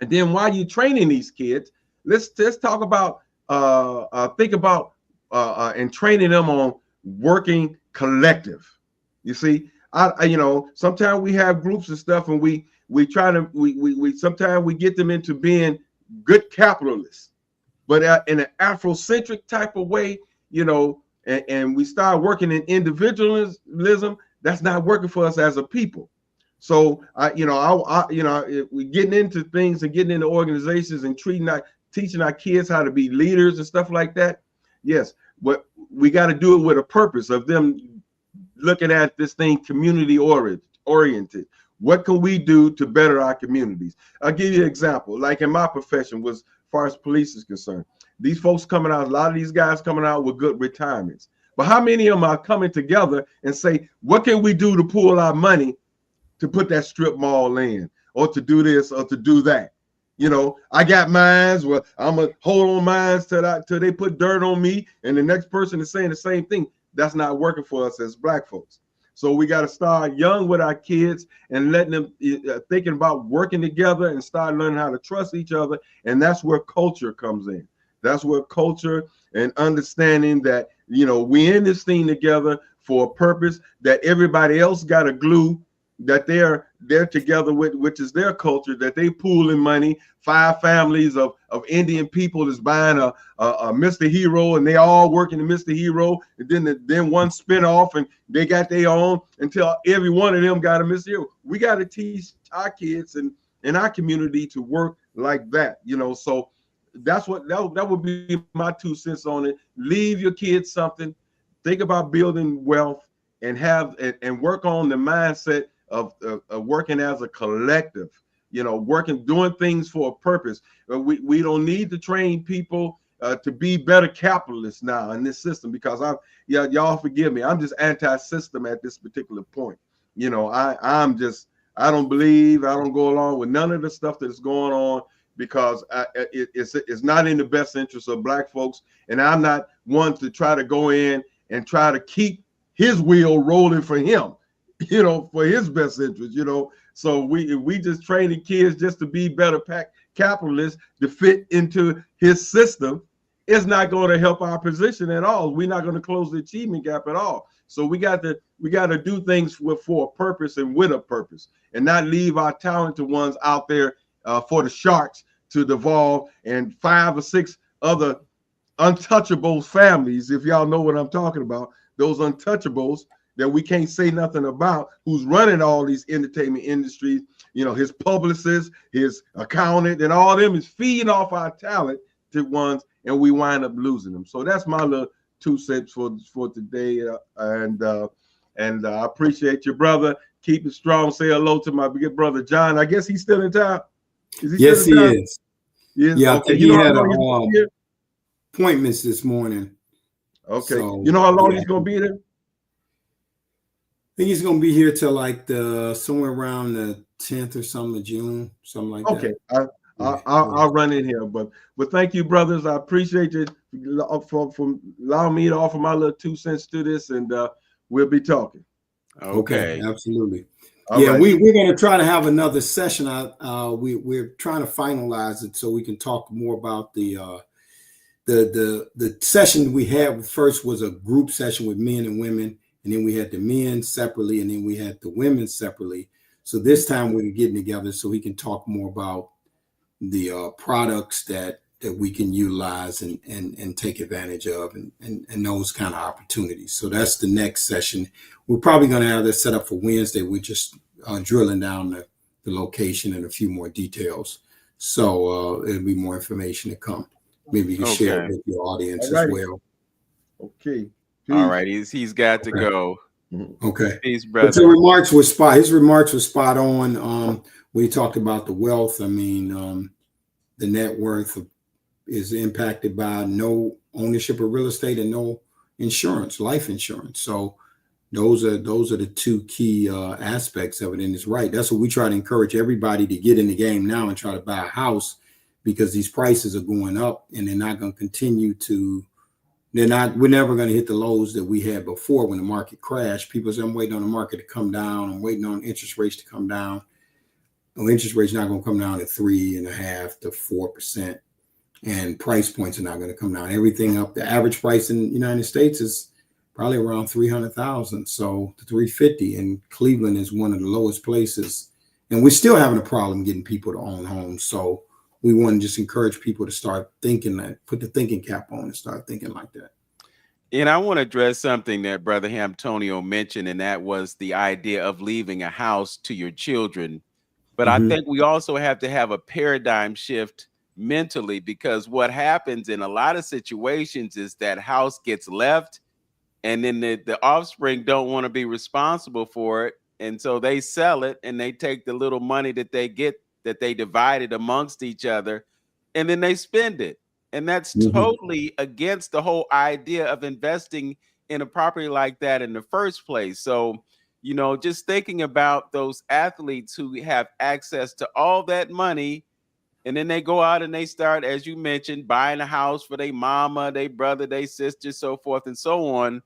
And then while you're training these kids, let's talk about, think about and training them on working collective. You see, sometimes we have groups and stuff, and we sometimes we get them into being good capitalists, but in an Afrocentric type of way, and we start working in individualism. That's not working for us as a people. So if we getting into things and getting into organizations and teaching our kids how to be leaders and stuff like that. Yes, but we got to do it with a purpose of them looking at this thing community oriented. What can we do to better our communities? I'll give you an example. Like in my profession, as far as police is concerned, these folks coming out, a lot of these guys coming out with good retirements. But how many of them are coming together and say, what can we do to pool our money to put that strip mall in, or to do this or to do that? I got mines. Well, I'm gonna hold on mines till they put dirt on me, and the next person is saying the same thing. That's not working for us as Black folks. So we got to start young with our kids and letting them thinking about working together and start learning how to trust each other. And that's where culture comes in. That's where culture and understanding that, we in this thing together for a purpose, that everybody else got a glue that they're together with, which is their culture, that they pooling money. 5 families of Indian people is buying a Mr. Hero, and they all working in Mr. Hero, and then one spin off, and they got their own until every one of them got a Mr. Hero. We got to teach our kids and in our community to work like that, So that's what that would be my 2 cents on it. Leave your kids something. Think about building wealth and work on the mindset of working as a collective, doing things for a purpose. We don't need to train people to be better capitalists now in this system, because y'all forgive me, I'm just anti-system at this particular point. I don't go along with none of the stuff that is going on, because it's not in the best interest of Black folks, and I'm not one to try to go in and try to keep his wheel rolling for him, for his best interest, So we just training kids just to be better capitalists to fit into his system, it's not going to help our position at all. We're not going to close the achievement gap at all. So we got to do things for a purpose and with a purpose, and not leave our talented ones out there for the sharks to devolve, and 5 or 6 other untouchables families, if y'all know what I'm talking about, those untouchables that we can't say nothing about, who's running all these entertainment industries, his publicist, his accountant, and all them is feeding off our talented ones, and we wind up losing them. So that's my little 2 cents for today, and I appreciate your brother. Keep it strong. Say hello to my big brother John. I guess he's still in town. Yes, he is. Yeah, okay. He had appointments this morning. Okay. So, you know how long he's going to be there? I think he's going to be here till like somewhere around the 10th or something of June, something like that. Okay. I'll run in here, but thank you, brothers. I appreciate you for allowing me to offer my little 2 cents to this, and we'll be talking. Okay, absolutely. All right. We're going to try to have another session. We're trying to finalize it so we can talk more about the session we had. First was a group session with men and women, and then we had the men separately, and then we had the women separately. So this time we're getting together so we can talk more about the products that we can utilize and take advantage of, and those kind of opportunities. So that's the next session. We're probably going to have this set up for Wednesday. We're just drilling down the location and a few more details. So it'll be more information to come. Maybe you can share it with your audience as well. Okay. Peace. All right. He's got to go. Okay. Peace, brother. But his remarks were spot on. We talked about the wealth. I mean, the net worth is impacted by no ownership of real estate and no insurance, life insurance. So those are the 2 key aspects of it. And it's right. That's what we try to encourage everybody to get in the game now and try to buy a house, because these prices are going up, and they're not going to continue to. We're never going to hit the lows that we had before when the market crashed. People say, I'm waiting on the market to come down. I'm waiting on interest rates to come down. Well, interest rates not going to come down to 3.5% to 4%, and price points are not going to come down. Everything up. The average price in the United States is probably around 300,000, so to 350. And Cleveland is one of the lowest places, and we're still having a problem getting people to own homes. So we want to just encourage people to start thinking that, put the thinking cap on and start thinking like that. And I want to address something that Brother Hamtonio mentioned, and that was the idea of leaving a house to your children. But I think we also have to have a paradigm shift mentally, because what happens in a lot of situations is that house gets left, and then the offspring don't want to be responsible for it. And so they sell it, and they take the little money that they get, that they divided amongst each other, and then they spend it. And that's totally against the whole idea of investing in a property like that in the first place. So, just thinking about those athletes who have access to all that money, and then they go out and they start, as you mentioned, buying a house for their mama, their brother, their sister, so forth and so on.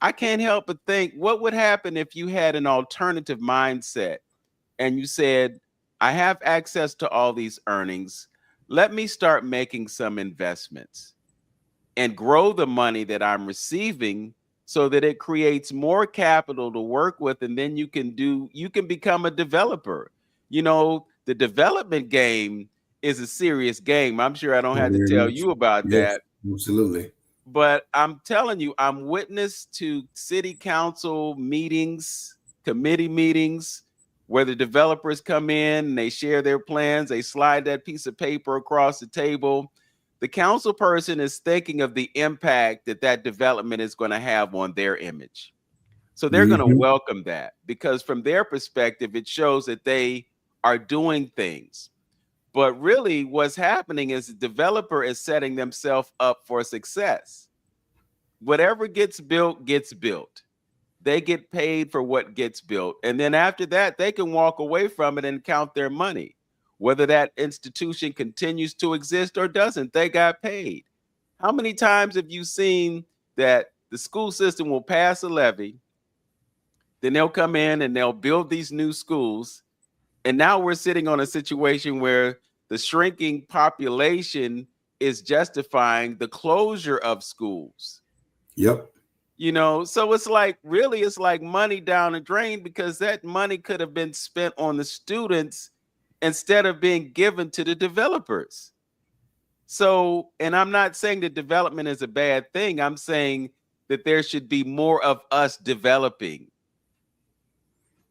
I can't help but think, what would happen if you had an alternative mindset and you said, I have access to all these earnings. Let me start making some investments and grow the money that I'm receiving so that it creates more capital to work with. And then you can become a developer. The development game is a serious game. I'm sure I don't have to tell you about that. Absolutely. But I'm telling you, I'm witness to city council meetings, committee meetings, where the developers come in and they share their plans. They slide that piece of paper across the table. The council person is thinking of the impact that development is going to have on their image. So they're going to welcome that, because from their perspective, it shows that they are doing things. But really what's happening is the developer is setting themselves up for success. Whatever gets built, gets built. They get paid for what gets built. And then after that, they can walk away from it and count their money. Whether that institution continues to exist or doesn't, they got paid. How many times have you seen that the school system will pass a levy, then they'll come in and they'll build these new schools, and now we're sitting on a situation where the shrinking population is justifying the closure of schools. Yep. You know, so it's like, really, it's like money down the drain, because that money could have been spent on the students instead of being given to the developers. So, and I'm not saying that development is a bad thing. I'm saying that there should be more of us developing.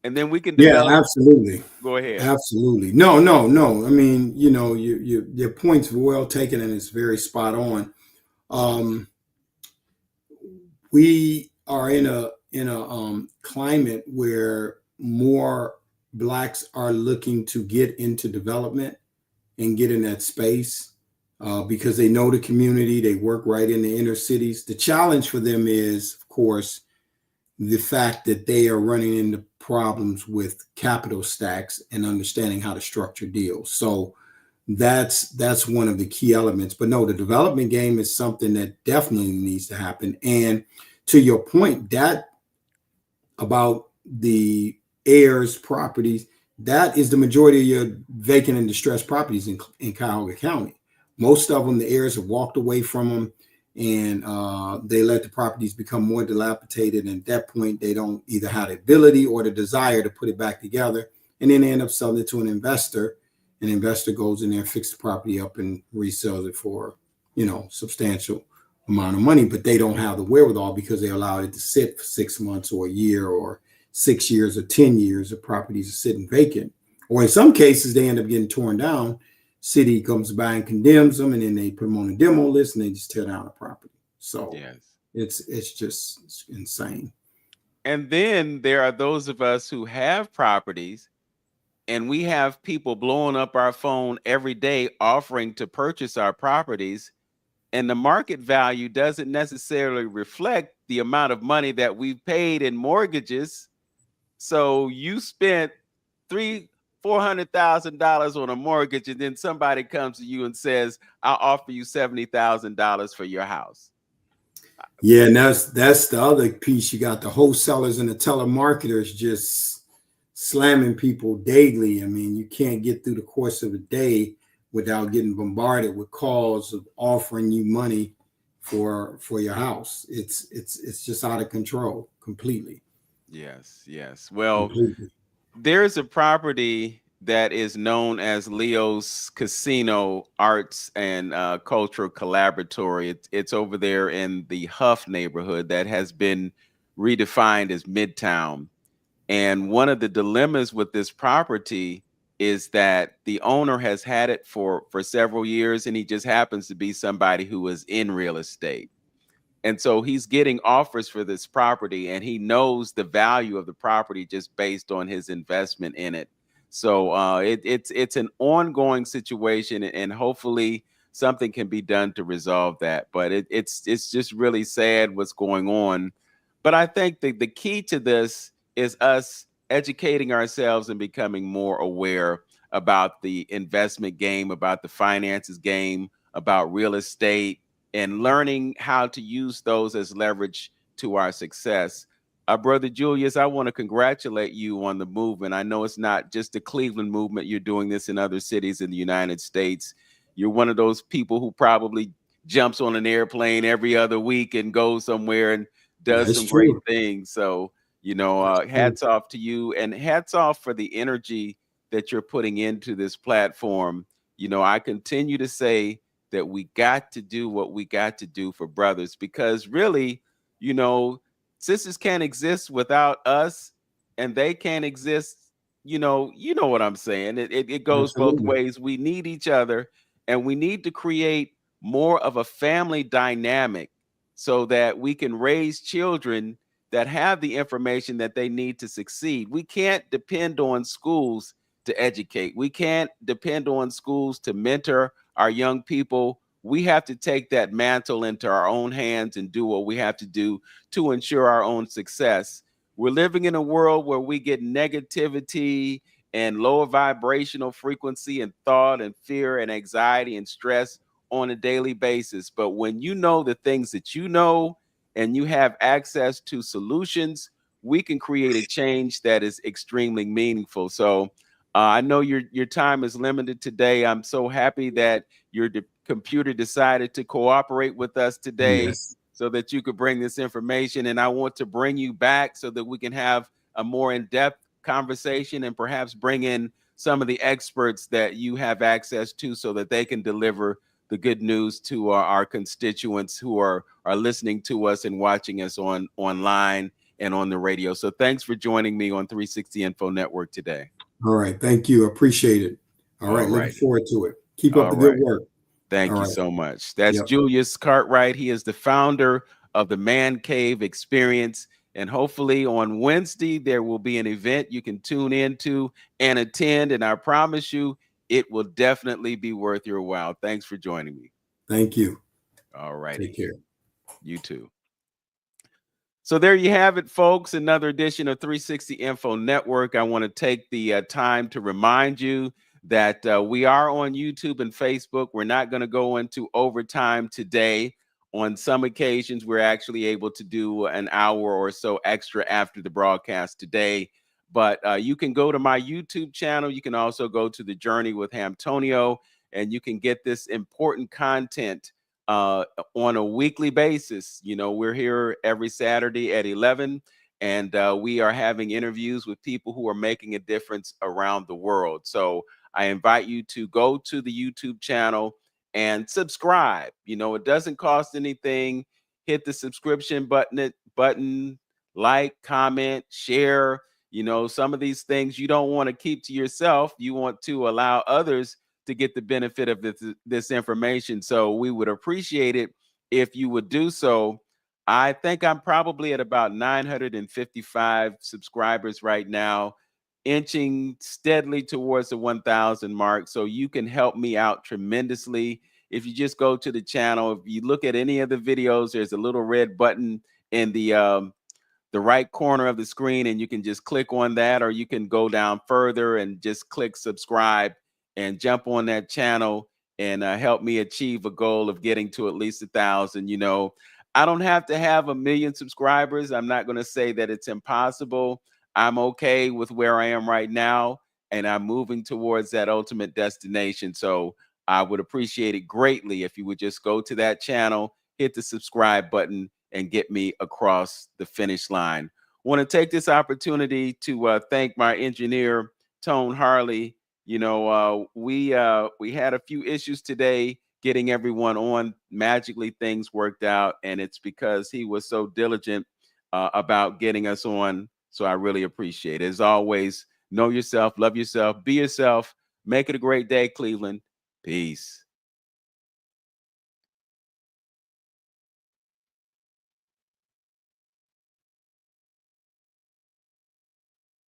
And then we can develop. Yeah, absolutely. Go ahead. Absolutely. No. I mean, you know, your point's well taken and it's very spot on. We are in a climate where more Blacks are looking to get into development and get in that space because they know the community. They work right in the inner cities. The challenge for them is, of course, the fact that they are running into problems with capital stacks and understanding how to structure deals. So that's one of the key elements. But no, the development game is something that definitely needs to happen. And to your point, that about the heirs properties, that is the majority of your vacant and distressed properties in Cuyahoga County. Most of them, the heirs have walked away from them, and they let the properties become more dilapidated. And at that point, they don't either have the ability or the desire to put it back together. And then they end up selling it to an investor. An investor goes in there, fixes the property up, and resells it for, you know, substantial amount of money. But they don't have the wherewithal because they allowed it to sit for 6 months or a year or 6 years or 10 years. The properties are sitting vacant. Or in some cases, they end up getting torn down. City comes by and condemns them, and then they put them on a demo list and they just tear down the property. So Yes. it's just insane. And then there are those of us who have properties, and we have people blowing up our phone every day offering to purchase our properties, and the market value doesn't necessarily reflect the amount of money that we've paid in mortgages. So you spent $400,000 on a mortgage, and then somebody comes to you and says, "I'll offer you $70,000 for your house." Yeah, and that's the other piece. You got the wholesalers and the telemarketers just slamming people daily. I mean, you can't get through the course of a day without getting bombarded with calls of offering you money for your house. It's just out of control completely. Yes. Well, Completely. there's a property that is known as Leo's Casino Arts and Cultural Collaboratory. It's over there in the Huff neighborhood that has been redefined as Midtown. And one of the dilemmas with this property is that the owner has had it for several years, and he just happens to be somebody who is in real estate. And so he's getting offers for this property, and he knows the value of the property just based on his investment in it. So it's an ongoing situation, and hopefully something can be done to resolve that. But it's just really sad what's going on. But I think the key to this is us educating ourselves and becoming more aware about the investment game, about the finances game, about real estate, and learning how to use those as leverage to our success. Brother Julius, I want to congratulate you on the movement. I know it's not just the Cleveland movement. You're doing this in other cities in the United States. You're one of those people who probably jumps on an airplane every other week and goes somewhere and does some great things. So, you know, hats off to you, and hats off for the energy that you're putting into this platform. You know, I continue to say that we got to do what we got to do for brothers, because really, you know, sisters can't exist without us, and they can't exist. You know what I'm saying. It goes both ways. We need each other, and we need to create more of a family dynamic so that we can raise children that have the information that they need to succeed. We can't depend on schools to educate. We can't depend on schools to mentor our young people. We have to take that mantle into our own hands and do what we have to do to ensure our own success. We're living in a world where we get negativity and lower vibrational frequency and thought and fear and anxiety and stress on a daily basis. But when you know the things that you know and you have access to solutions, we can create a change that is extremely meaningful. So I know your time is limited today. I'm so happy that your computer decided to cooperate with us today, Yes. so that you could bring this information. And I want to bring you back so that we can have a more in-depth conversation and perhaps bring in some of the experts that you have access to so that they can deliver the good news to our constituents who are listening to us and watching us online and on the radio. So thanks for joining me on 360 Info Network today. All right. Thank you. Appreciate it. All right. Looking forward to it. Keep up the good work. Thank you so much. That's Julius Cartwright. He is the founder of the Man Cave Experience. And hopefully on Wednesday, there will be an event you can tune into and attend. And I promise you, it will definitely be worth your while. Thanks for joining me. Thank you. All right. Take care. You too. So there you have it, folks. Another edition of 360 Info Network. I want to take the time to remind you that we are on YouTube and Facebook. We're not going to go into overtime today. On some occasions, we're actually able to do an hour or so extra after the broadcast today. But you can go to my YouTube channel. You can also go to The Journey with Hamtonio, and you can get this important content on a weekly basis. You know, we're here every Saturday at 11, and we are having interviews with people who are making a difference around the world. So I invite you to go to the YouTube channel and subscribe. You know, it doesn't cost anything. Hit the subscription button, like, comment, share. You know, some of these things you don't want to keep to yourself. You want to allow others to get the benefit of this information. So we would appreciate it if you would do so. I think I'm probably at about 955 subscribers right now, inching steadily towards the 1,000 mark. So you can help me out tremendously if you just go to the channel. If you look at any of the videos, there's a little red button in the right corner of the screen, and you can just click on that, or you can go down further and just click subscribe and jump on that channel and help me achieve a goal of getting to at least 1,000. You know, I don't have to have 1 million subscribers. I'm not going to say that it's impossible. I'm okay with where I am right now, and I'm moving towards that ultimate destination. So I would appreciate it greatly if you would just go to that channel, hit the subscribe button, and get me across the finish line. I want to take this opportunity to thank my engineer, Tone Harley. You know, we had a few issues today getting everyone on. Magically, things worked out, and it's because he was so diligent about getting us on. So I really appreciate it. As always, know yourself, love yourself, be yourself. Make it a great day, Cleveland. Peace.